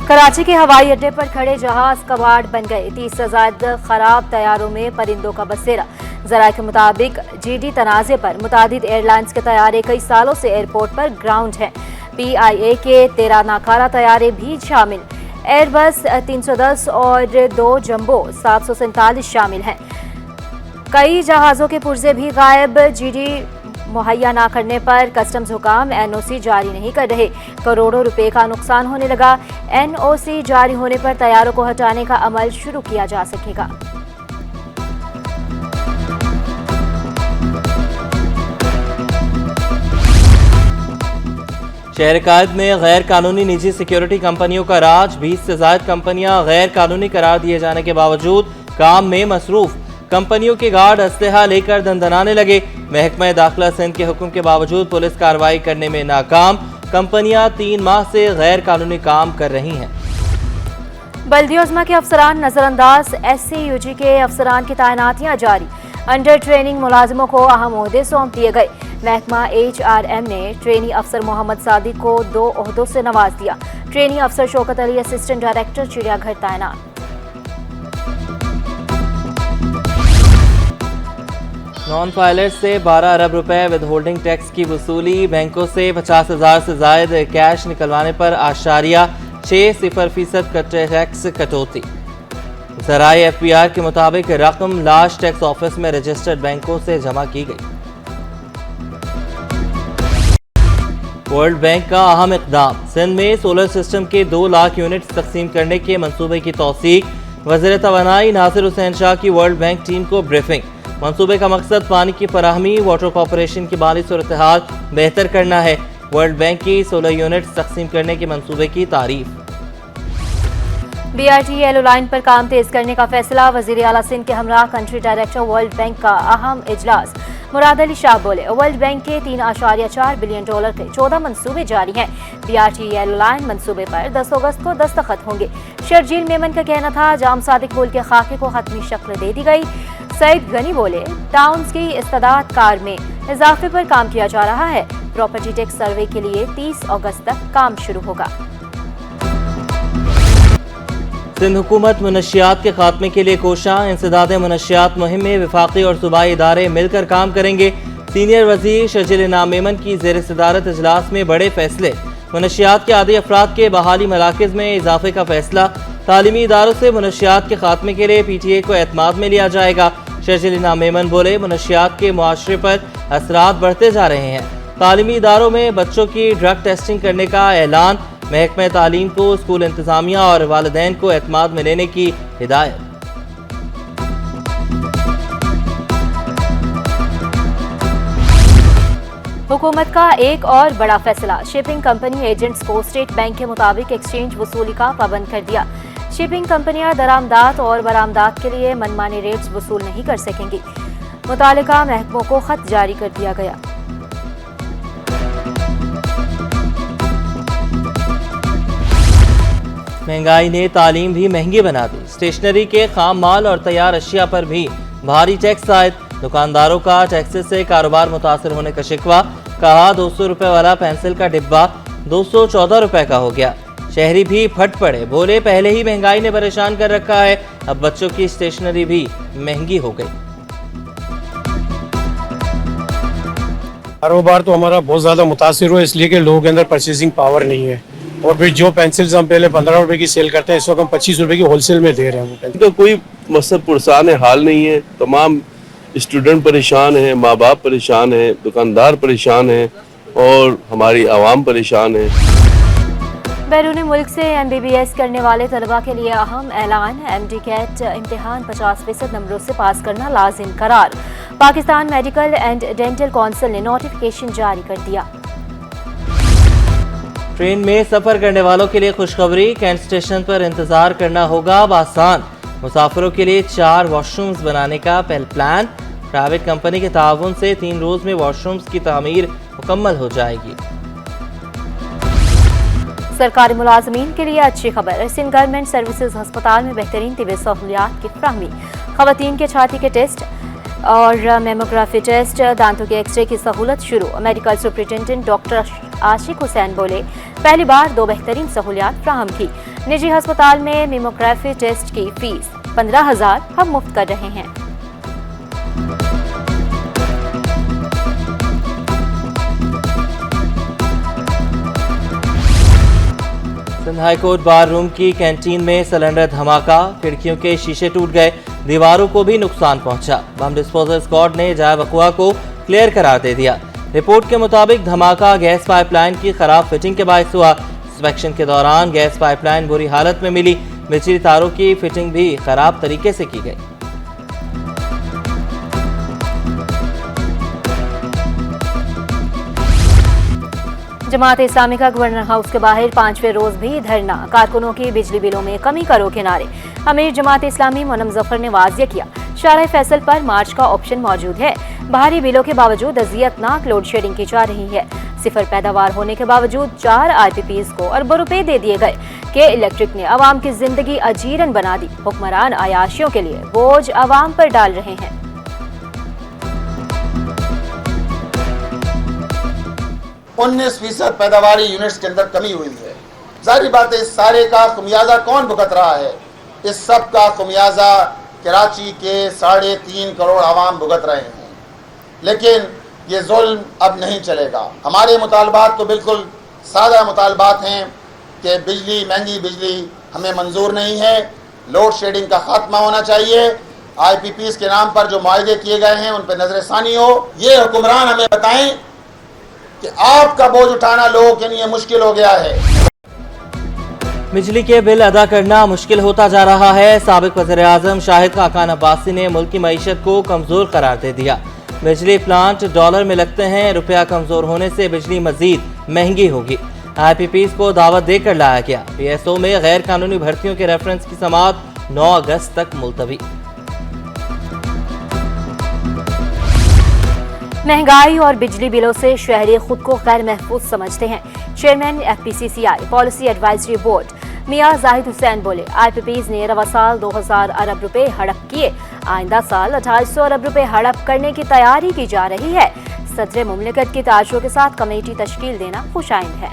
कराची के हवाई अड्डे पर खड़े जहाज कबाड़ बन गए। 30 से ज्यादा खराब तैयारों में परिंदों का बसेरा। जराये के मुताबिक जीडी तनाज़े पर मुतादिद एयरलाइंस के तैयारे कई सालों से एयरपोर्ट पर ग्राउंड हैं। PIA के 13 नाकारा तैयारे भी शामिल। एयरबस 310 और 2 जंबो 747 शामिल हैं। कई जहाज़ों के पुर्जे भी गायब। जीडी मुहैया न करने पर कस्टम्स हुकाम NOC जारी नहीं कर रहे। करोड़ों रुपए का नुकसान होने लगा। NOC जारी होने पर तैयारों को हटाने का अमल शुरू किया जा सकेगा। शहर कायद में गैर कानूनी निजी सिक्योरिटी कंपनियों का राज। 20 से ज्यादा कंपनियां गैर कानूनी करार दिए जाने के बावजूद काम में मसरूफ। कंपनियों के गार्ड असलहा लेकर दंदनाने लगे। महकमा दाखिला सिंध के हुक्म के बावजूद पुलिस कार्रवाई करने में नाकाम। कंपनियां 3 माह से गैर कानूनी काम कर रही हैं। बल्दिया उज़्मा के अफसरान नजरअंदाज। SCUG के अफसरान की तैनातियां जारी। अंडर ट्रेनिंग मुलाजिमों को अहम ओहदे सौंप दिए गए। महकमा HRM ने ट्रेनी अफसर मोहम्मद सादिक को 2 ओहदों से नवाज दिया। ट्रेनी अफसर शौकत अली असिस्टेंट डायरेक्टर चिड़ियाघर तैनात। नॉन पायलट से 12 अरब रुपए विद होल्डिंग टैक्स की वसूली। बैंकों से 50,000 से ज्यादा कैश निकलवाने पर 8.60% टैक्स कटौती। ज़राए FPR के मुताबिक रकम लास्ट टैक्स ऑफिस में रजिस्टर्ड बैंकों से जमा की गई। वर्ल्ड बैंक का अहम इक़दाम। सिंध में सोलर सिस्टम के 2 लाख यूनिट्स तकसीम करने के मंसूबे की तौसीक। वज़ीर तवानाई नासिर हुसैन शाह की वर्ल्ड बैंक टीम को ब्रीफिंग। मंसूबे का मकसद पानी की फराहमी, वाटर कॉरपोरेशन की माली सूरत-ए-हाल बेहतर करना है। वर्ल्ड बैंक की 16 यूनिट्स तकसीम करने के मंसूबे की तारीफ। BRT येलो लाइन पर काम तेज करने का फैसला। वज़ीर आला सिंध के हमरा कंट्री डायरेक्टर वर्ल्ड बैंक का अहम इजलास। मुराद अली शाह बोले, वर्ल्ड बैंक के $3.4 बिलियन के 14 मंसूबे जारी हैं। BRT येलो लाइन मंसूबे पर 10 अगस्त को दस्तखत होंगे। शर्जील मेमन का कहना था, जाम सादिक पुल के खाके को हतमी शक्ल दे दी गई। सईद गनी बोले, टाउन्स की इस्तादाद कार में इजाफे पर काम किया जा रहा है। प्रॉपर्टी टैक्स सर्वे के लिए 30 अगस्त तक काम शुरू होगा। सिंध हुकूमत मुनशियात के खात्मे के लिए कोशां। इंसदाद मुनशियात मुहिम में वफाकी और सूबाई इदारे मिलकर काम करेंगे। सीनियर वजीर शर्जील इनाम मेमन की ज़ेर सदारत इजलास में बड़े फैसले। मुनशियात के आदी अफराद के बहाली मराकज़ में इजाफे का फैसला। तालीमी इदारों से मुनशियात के खात्मे के लिए PTA को एतमाद में लिया जाएगा। शर्जील इनाम मेमन बोले, मुनशियात के मुआशरे पर असरात बढ़ते जा रहे हैं। तालीमी इदारों में बच्चों की ड्रग टेस्टिंग करने का ऐलान। महकमा तालीम को स्कूल इंतजामिया और वालिदैन को एतमाद में लेने की हिदायत। हुकूमत का एक और बड़ा फैसला। शिपिंग कंपनी एजेंट्स को स्टेट बैंक के मुताबिक एक्सचेंज वसूली का पाबंद कर दिया। शिपिंग कंपनियां दरामदात और बरामदात के लिए मनमानी रेट्स वसूल नहीं कर सकेंगी। मुतालिका महकमों को खत जारी कर दिया गया। महंगाई ने तालीम भी महंगी बना दी। स्टेशनरी के खाम माल और तैयार अशिया पर भी भारी टैक्स आयद। दुकानदारों का टैक्सेस से कारोबार मुतासर होने का शिकवा। कहा, 200 रुपए वाला पेंसिल का डिब्बा 214 रुपए का हो गया। शहरी भी फट पड़े, बोले पहले ही महंगाई ने परेशान कर रखा है, अब बच्चों की स्टेशनरी भी महंगी हो गई। कारोबार तो हमारा बहुत ज़्यादा मुतासिर हुआ, इसलिए कि लोगों के अंदर परचेसिंग पावर नहीं है। और फिर जो पेंसिल्स हम पहले 15 रुपए की सेल करते हैं, इस वक्त हम 25 रुपए की होलसेल में दे रहे हैं। तो कोई मसद पुरसान हाल नहीं है। तमाम स्टूडेंट परेशान हैं, माँ बाप परेशान हैं, दुकानदार परेशान हैं और हमारी आवाम परेशान है। बैरून मुल्क से MBBS करने वाले तलबा के लिए अहम ऐलान। MD कैट इम्तिहान 50% नंबरों से पास करना लाजिम करार। Pakistan medical and dental council ने नोटिफिकेशन जारी कर दिया। ट्रेन में सफर करने वालों के लिए खुशखबरी। कैंट स्टेशन पर इंतजार करना होगा अब आसान। मुसाफिरों के लिए 4 वॉशरूम्स बनाने का प्लान। प्राइवेट कंपनी के ताउन से 3 रोज में वॉशरूम्स की तामीर मुकम्मल हो जाएगी। सरकारी मुलाजमीन के लिए अच्छी खबर। सिंध गवर्नमेंट सर्विसेज अस्पताल में बेहतरीन तिब्बी सहूलियात की फ्राहमी। खवातीन के छाती के टेस्ट और मेमोग्राफी टेस्ट, दांतों के एक्सरे की सहूलत शुरू। मेडिकल सुपरिटेंडेंट डॉक्टर आशिक हुसैन बोले, पहली बार 2 बेहतरीन सहूलियात फ्राहम की। निजी अस्पताल में मेमोग्राफी टेस्ट की फीस 15,000 हम मुफ्त कर रहे हैं। सिंध हाईकोर्ट बार रूम की कैंटीन में सिलेंडर धमाका, खिड़कियों के शीशे टूट गए, दीवारों को भी नुकसान पहुंचा। बम डिस्पोजल स्क्वाड ने जाए वक़ुआ को क्लियर करार दे दिया। रिपोर्ट के मुताबिक धमाका गैस पाइपलाइन की खराब फिटिंग के बायस हुआ। इंस्पेक्शन के दौरान गैस पाइपलाइन बुरी हालत में मिली, बिजली तारों की फिटिंग भी खराब तरीके से की गई। जमात इस्लामी का गवर्नर हाउस के बाहर 5वें रोज भी धरना, कारकुनों की बिजली बिलों में कमी करो के नारे। अमीर जमात इस्लामी मोनम जफर ने वाजिया किया, शारा फैसल पर मार्च का ऑप्शन मौजूद है। भारी बिलों के बावजूद अजियतनाक लोड शेडिंग की जा रही है। सिफर पैदावार होने के बावजूद 4 IPPs को अरबों रुपए दे दिए गए कि इलेक्ट्रिक ने आवाम की जिंदगी अजीरन बना दी। हुक्मरान आयाशियों के लिए बोझ आवाम पर डाल रहे हैं। 19% पैदावारी यूनिट्स के अंदर कमी हुई है। जाहिर बात है इस सारे का खुमियाजा कौन भुगत रहा है? इस सब का खुमियाजा कराची के 3.5 करोड़ आवाम भुगत रहे हैं। लेकिन ये जुल्म अब नहीं चलेगा। हमारे मुतालबात तो बिल्कुल सादा मुतालबात हैं कि बिजली, महंगी बिजली हमें मंजूर नहीं है। लोड शेडिंग का खात्मा होना चाहिए। IPPs के नाम पर जो मुआहदे किए गए हैं उन पर नजरसानी हो। ये हुक्मरान हमें बताएं कि आपका बोझ उठाना लोगों के लिए मुश्किल हो गया है। बिजली के बिल अदा करना मुश्किल होता जा रहा है। साबिक वज़ीर आज़म शाहिद खाकान अब्बासी ने मुल्क की मईशत को कमजोर करार दे दिया। बिजली प्लांट डॉलर में लगते हैं, रुपया कमजोर होने से बिजली मजीद महंगी होगी। IPPs को दावत देकर लाया गया। PSO में गैर कानूनी भर्तियों के रेफरेंस की समाअत 9 अगस्त तक मुलतवी। महंगाई और बिजली बिलों से शहरी खुद को गैर महफूज समझते हैं। Chairman FPCCI policy advisory board मियां जाहिद हुसैन बोले, IPPs ने रवा साल 2000 अरब रुपए हड़प किए, आइंदा साल 2800 अरब रुपए हड़प करने की तैयारी की जा रही है। सदर मुमलिकत की ताजरों के साथ कमेटी तश्कील देना खुशाइंद है।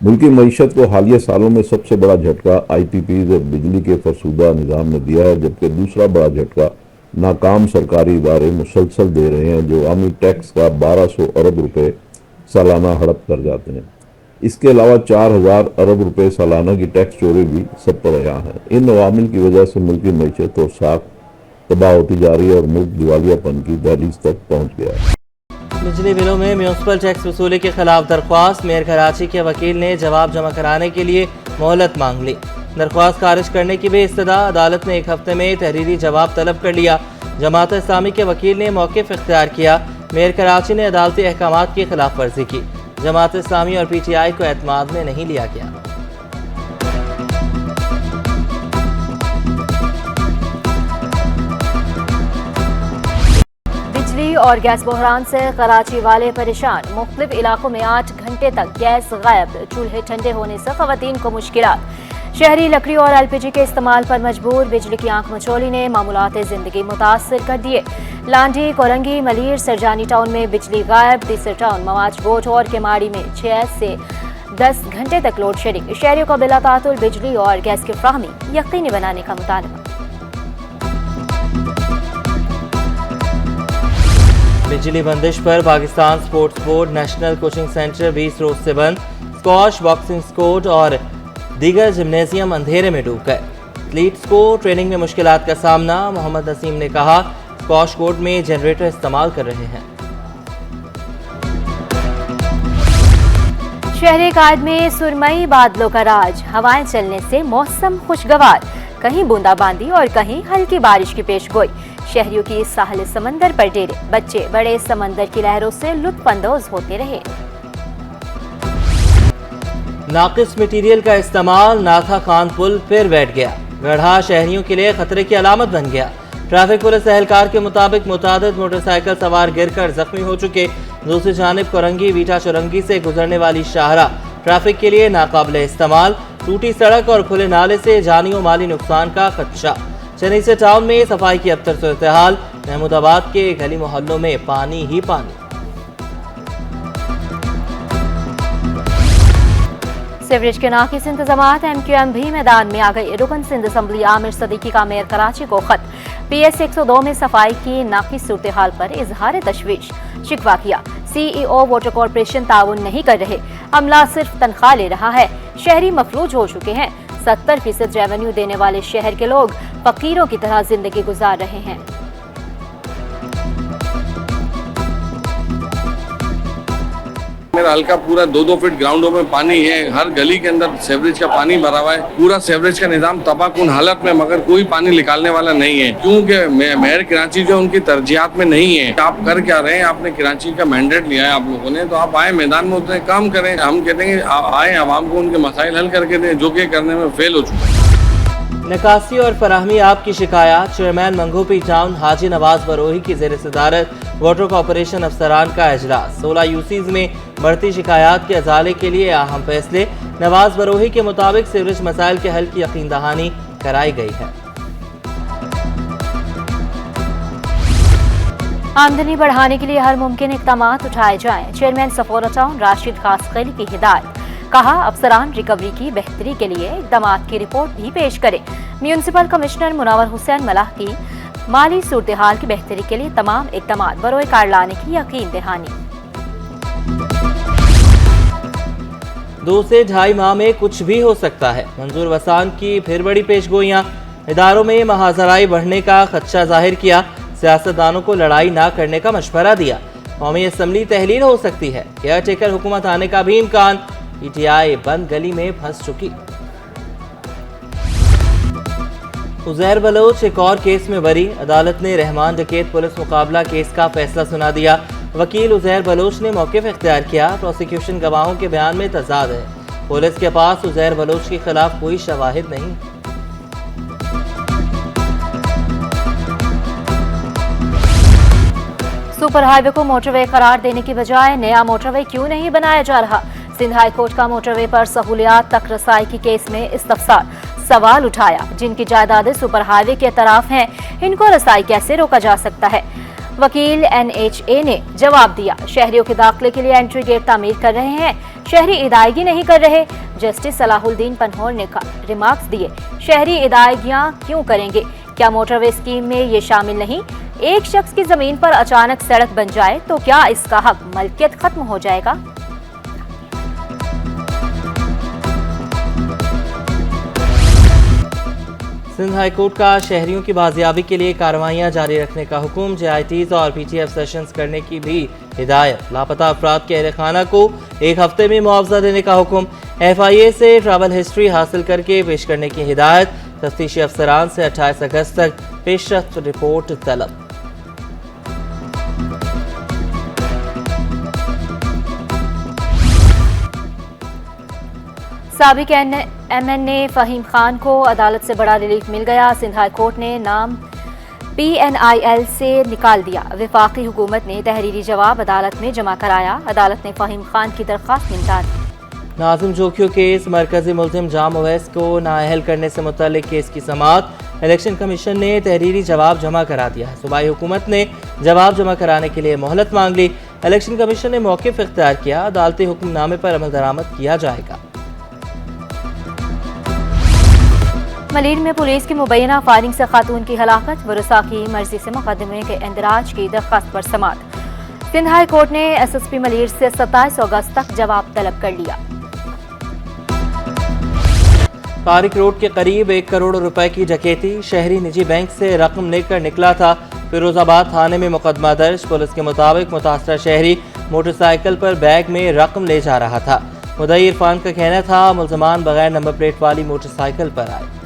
मुल्की मईशत को हालिया सालों में सबसे बड़ा झटका IPPs और बिजली के फरसूदा निज़ाम ने दिया है, जबकि दूसरा बड़ा झटका नाकाम सरकारी इदारे मुसलसल दे रहे हैं जो आमी टैक्स का 1200 अरब रुपए सालाना हड़प कर जाते हैं। इसके अलावा 4000 अरब रुपए सालाना की टैक्स चोरी भी सब पर यहाँ है। इन अवामिल की वजह से मुल्की मईशत और साख तबाह होती जा रही है और मुल्क दिवालियापन की दहलीज तक पहुँच गया है। बिजली बिलों में म्यूनसिपल टैक्स वसूली के खिलाफ दरख्वास्त, मेयर कराची के वकील ने जवाब जमा कराने के लिए मोहलत मांग ली। दरख्वास्त खारिज करने की भी इस्तदा, अदालत ने 1 हफ्ते में तहरीरी जवाब तलब कर लिया। जमात इस्लामी के वकील ने मौक़िफ़ इख्तियार किया। मेयर कराची ने अदालती अहकामात की खिलाफ वर्जी की। जमात इस्लामी और PTI को एतमाद में नहीं लिया गया। बिजली और गैस बहरान से कराची वाले परेशान। मुख्तलिफ इलाकों में 8 घंटे तक गैस गायब, चूल्हे ठंडे होने से खवातीन को मुश्किलात। शहरी लकड़ी और LPG के इस्तेमाल पर मजबूर। बिजली की आंख मचोली ने मामूलात जिंदगी मुतासर कर दिए। लांडी, कोरंगी, मलीर, सरजानी टाउन में बिजली गायब। तीसर टाउन, मवाज गोट और केमाड़ी में 6 से 10 घंटे तक लोड शेडिंग। शहरियों का बिला तातुल बिजली और गैस की फ्राहमी यकीनी बनाने का मुतालबा। बिजली बंदिश पर Pakistan sports board national coaching centre 20 रोज से बंद। स्क्वाश, बॉक्सिंग स्कोर्ट और दीगर जिम्नेजियम अंधेरे में डूब गए। एथलीट्स को ट्रेनिंग में मुश्किलात का सामना। मोहम्मद नसीम ने कहा, स्क्वाश कोर्ट में जनरेटर इस्तेमाल कर रहे हैं। शहरी कायद में सुरमई बादलों का राज। हवाएं चलने से मौसम खुशगवार, कहीं बूंदाबांदी और कहीं हल्की बारिश की पेशगोई। शहरियों की साहिल समंदर पर डेरे, बच्चे बड़े समंदर की लहरों से लुत्फानंदोज होते रहे। नाकिस मटीरियल का इस्तेमाल, नाथा खान पुल फिर बैठ गया। गढ़ा शहरियों के लिए खतरे की अलामत बन गया। ट्रैफिक पुलिस एहलकार के मुताबिक मुतादिद मोटरसाइकिल सवार गिरकर जख्मी हो चुके। दूसरी जानिब कोरंगी वीटा चुरंगी से गुजरने वाली शाहराह ट्रैफिक के लिए नाकाबिले इस्तेमाल। टूटी सड़क और खुले नाले से जानी और माली नुकसान का खदशा। चेन्नई से टाउन में सफाई की अबतर सूरत हाल। महमूदाबाद के गली मोहल्लों में पानी ही पानी। सीवरेज के नाकिस इंतजामात MQM भी मैदान में आ गई। रुकन सिंध असम्बली आमिर सदीकी का मेयर कराची को खत। PS 102 में सफाई की नाकिस सूरत हाल पर इजहार तशवीश, शिकवा किया। CEO वाटर कॉरपोरेशन ताउन नहीं कर रहे, अमला सिर्फ तनख्वाह ले रहा है। शहरी मफलूज हो चुके हैं। 70% रेवेन्यू देने वाले शहर के लोग फकीरों की तरह जिंदगी गुजार रहे हैं। मेरा हल्का पूरा 2-2 फीट ग्राउंडों में पानी है। हर गली के अंदर सेवरेज का पानी भरा हुआ है। पूरा सेवरेज का निजाम तबाहकुन हालत में, मगर कोई पानी निकालने वाला नहीं है, क्योंकि मेयर कराची जो उनकी तरजीहात में नहीं है। आप कर क्या रहे हैं? आपने कराची का मैंडेट लिया है आप लोगों ने, तो आप आए मैदान में उतने काम करें। हम कहते हैं आए आवाम को उनके मसाइल हल करके दें, जो कि करने में फेल हो चुका है। निकासी और फराहमी आप की शिकायत। चेयरमैन मंगोपी टाउन हाजी नवाज बरोही की ज़ेर सदारत वाटर कॉरपोरेशन अफसरान का इजलास। 16 यूसीज में बढ़ती शिकायत के अजाले के लिए अहम फैसले। नवाज बरोही के मुताबिक सीवरेज मसाइल के हल की यकीन दहानी कराई गई है। आमदनी बढ़ाने के लिए हर मुमकिन इक़दाम उठाए जाएं। चेयरमैन सफोरा टाउन राशिद खासकली की हिदायत। कहा, अफसरान रिकवरी की बेहतरी के लिए इक़दाम की रिपोर्ट भी पेश करें। म्यूनसिपल कमिश्नर मुनव्वर हुसैन मलाह की माली सूरत हाल की बेहतरी के लिए तमाम इक़दाम बरोए कार लाने की यकीन दहानी। 2 से 2.5 माह में कुछ भी हो सकता है। मंजूर वसान की फिर बड़ी पेशगोइयां। इदारों में महाजराई बढ़ने का खदशा जाहिर किया। सियासतदानों को लड़ाई ना करने का मशवरा दिया। कौमी असम्बली तहलील हो सकती है। केयर टेकर हुकूमत आने का भी इम्कान। PTI बंद गली में फंस चुकी। उजैर बलोच एक और केस में बरी। अदालत ने रहमान डकैत पुलिस मुकाबला केस का फैसला सुना दिया। वकील उजैर बलोच ने मौक़िफ़ इख्तियार किया। प्रोसिक्यूशन गवाहों के बयान में तजाद है। पुलिस के पास उजैर बलोच के खिलाफ कोई शवाहिद नहीं। सुपर हाईवे को मोटरवे करार देने की बजाय नया मोटरवे क्यों नहीं बनाया जा रहा? सिंध हाई कोर्ट का मोटरवे पर सहूलियात तक रसाई की केस में इस्तफसार। सवाल उठाया, जिनकी जायदादें सुपर हाईवे के तरफ हैं, इनको रसाई कैसे रोका जा सकता है? वकील NHA ने जवाब दिया, शहरियों के दाखिले के लिए एंट्री गेट तामीर कर रहे हैं, शहरी इदायगी नहीं कर रहे। जस्टिस सलाहुद्दीन पनहोर ने रिमार्क्स दिए, शहरी इदायगियां क्यों करेंगे? क्या मोटरवे स्कीम में ये शामिल नहीं? एक शख्स की जमीन पर अचानक सड़क बन जाए तो क्या इसका हक मलकियत खत्म हो जाएगा? सिंध हाई कोर्ट का शहरियों की बाजियाबी के लिए कार्रवाइयां जारी रखने का हुक्म। JITs और PTF सेशंस करने की भी हिदायत। लापता अफराद के अहल खाना को 1 हफ्ते में मुआवजा देने का हुक्म। FIA से ट्रैवल हिस्ट्री हासिल करके पेश करने की हिदायत। तफ्तीशी अफसरान से 28 अगस्त तक पेशरफ्त रिपोर्ट तलब। साबिक MNA फहीम खान को अदालत से बड़ा रिलीफ मिल गया। सिंध हाई कोर्ट ने नाम PNIL से निकाल दिया। वफाकी हुकूमत ने तहरीरी जवाब अदालत में जमा कराया। अदालत ने फहीम खान की दरख्वास्त निपटा दी। नाजिम जोखियों केस। मरकजी मुल्जिम जाम ओवैस को नाअहल करने से मुतल्लिक केस की समाअत। इलेक्शन कमीशन ने तहरीरी जवाब जमा करा दिया। सूबाई हुकूमत ने जवाब जमा कराने के लिए मोहलत मांग ली। इलेक्शन कमीशन ने मौक़िफ़ इख्तियार किया। अदालती हुक्मनामे पर अमल दरामद किया जाएगा। मलीर में पुलिस की मुबैना फायरिंग से खातून की हलाकत। वरसा की मर्जी से मुकदमे के इंदराज की दरख्वास्त पर समाअत। सिंध हाई कोर्ट ने SSP मलीर से 27 अगस्त तक जवाब तलब कर लिया। तारिक रोड के करीब 1 करोड़ रुपए की डकैती। शहरी निजी बैंक से रकम लेकर निकला था। फिरोजाबाद थाने में मुकदमा दर्ज। पुलिस के मुताबिक मुतासरा शहरी मोटरसाइकिल पर बैग में रकम ले जा रहा था। मुद्दई इरफान का कहना था मुल्जमान बगैर नंबर प्लेट वाली मोटरसाइकिल पर आए।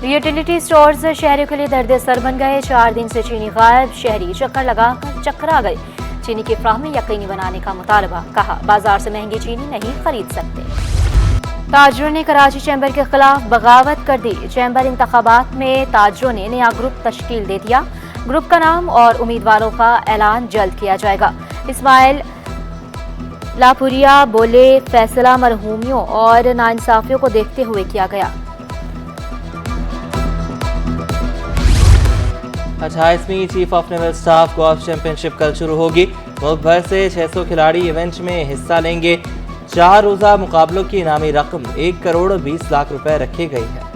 यूटिलिटी स्टोर्स शहरियों के लिए दर्द सर बन गए। 4 दिन से चीनी गायब। शहरी चक्कर लगाकर चकरा गए। चीनी की फ्राहमी यकीनी बनाने का मुतालबा। कहा, बाजार से महंगी चीनी नहीं खरीद सकते। ताजरों ने कराची चैम्बर के खिलाफ बगावत कर दी। चैम्बर इंतखाबात में ताजरों ने नया ग्रुप तश्कील दे दिया। ग्रुप का नाम और उम्मीदवारों का ऐलान जल्द किया जाएगा। इस्माइल लापुरिया बोले, फैसला मरहूमियों और नाइंसाफियों को देखते हुए किया गया। 28वीं chief of naval staff golf championship कल शुरू होगी। मुल्क भर से 600 खिलाड़ी इवेंट में हिस्सा लेंगे। 4 रोज़ा मुकाबलों की इनामी रकम 1 करोड़ 20 लाख रुपए रखी गई है।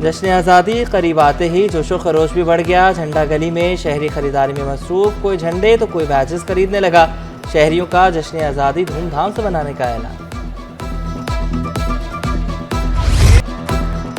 जश्न आज़ादी करीब आते ही जोशो खरोश भी बढ़ गया। झंडा गली में शहरी खरीदारी में मसरूफ, कोई झंडे तो कोई बैचेस खरीदने लगा। शहरियों का जश्न आज़ादी धूमधाम से मनाने का ऐलान।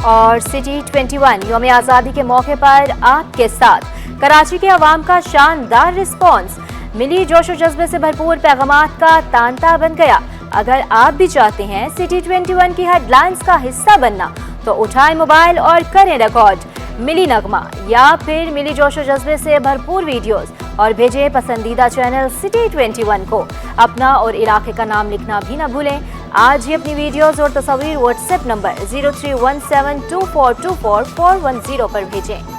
और सिटी 21 यौम आज़ादी के मौके पर आपके साथ कराची के अवाम का शानदार रिस्पॉन्स, मिली जोशो जज्बे से भरपूर पैगामात का तांता बन गया। अगर आप भी चाहते हैं सिटी 21 की हेडलाइंस का हिस्सा बनना तो उठाएं मोबाइल और करें रिकॉर्ड मिली नगमा या फिर मिली जोशो जज्बे से भरपूर वीडियोस और भेजें पसंदीदा चैनल सिटी 21 को। अपना और इलाके का नाम लिखना भी ना भूलें। आज ही अपनी वीडियोस और तस्वीर व्हाट्सएप नंबर 03172424 410 पर भेजें।